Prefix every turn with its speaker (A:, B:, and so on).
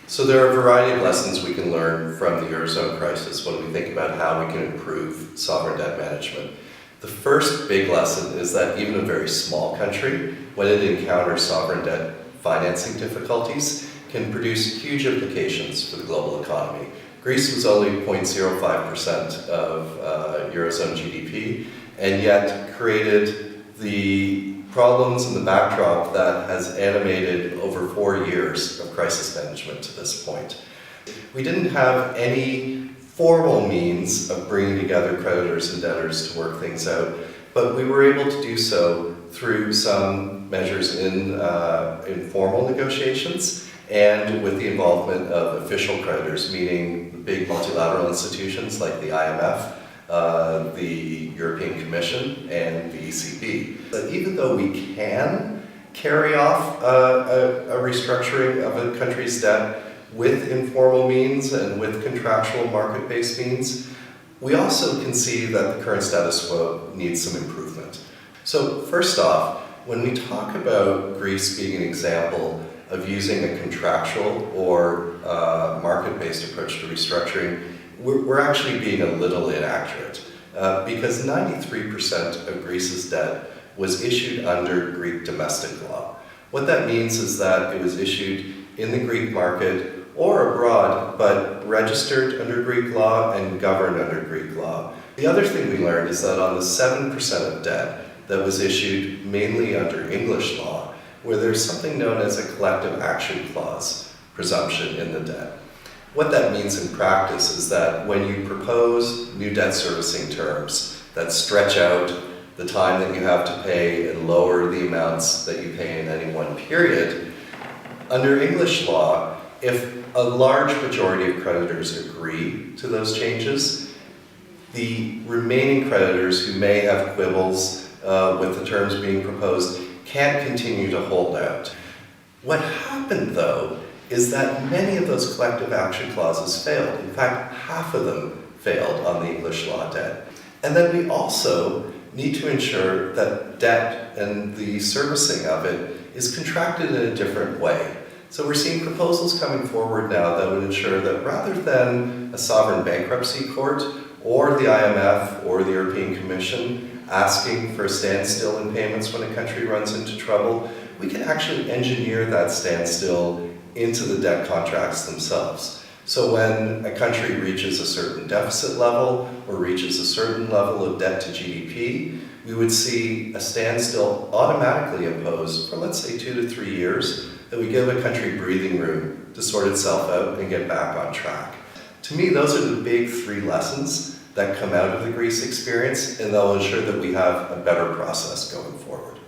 A: So there are a variety of lessons we can learn from the Eurozone crisis when we think about how we can improve sovereign debt management. The first big lesson is that even a very small country, when it encounters sovereign debt financing difficulties, can produce huge implications for the global economy. Greece was only 0.05% of Eurozone GDP, and yet created the problems and the backdrop that has animated over 4 years of crisis management to this point. We didn't have any formal means of bringing together creditors and debtors to work things out, but we were able to do so through some measures in informal negotiations and with the involvement of official creditors, meaning the big multilateral institutions like the IMF, the European Commission, and the ECB. But even though we can carry off a restructuring of a country's debt with informal means and with contractual market-based means, we also can see that the current status quo needs some improvement. So first off, when we talk about Greece being an example of using a contractual or market-based approach to restructuring, we're actually being a little inaccurate because 93% of Greece's debt was issued under Greek domestic law. What that means is that it was issued in the Greek market or abroad, but registered under Greek law and governed under Greek law. The other thing we learned is that on the 7% of debt that was issued mainly under English law, where there's something known as a collective action clause presumption in the debt. What that means in practice is that when you propose new debt servicing terms that stretch out the time that you have to pay and lower the amounts that you pay in any one period, under English law, if a large majority of creditors agree to those changes, the remaining creditors who may have quibbles with the terms being proposed can't continue to hold out. What happened, though, is that many of those collective action clauses failed. In fact, half of them failed on the English law debt. And then we also need to ensure that debt and the servicing of it is contracted in a different way. So we're seeing proposals coming forward now that would ensure that rather than a sovereign bankruptcy court or the IMF or the European Commission asking for a standstill in payments when a country runs into trouble, we can actually engineer that standstill into the debt contracts themselves. So when a country reaches a certain deficit level or reaches a certain level of debt to GDP, we would see a standstill automatically imposed for, let's say, 2 to 3 years, that we give a country breathing room to sort itself out and get back on track. To me, those are the big 3 lessons that come out of the Greece experience, and they'll ensure that we have a better process going forward.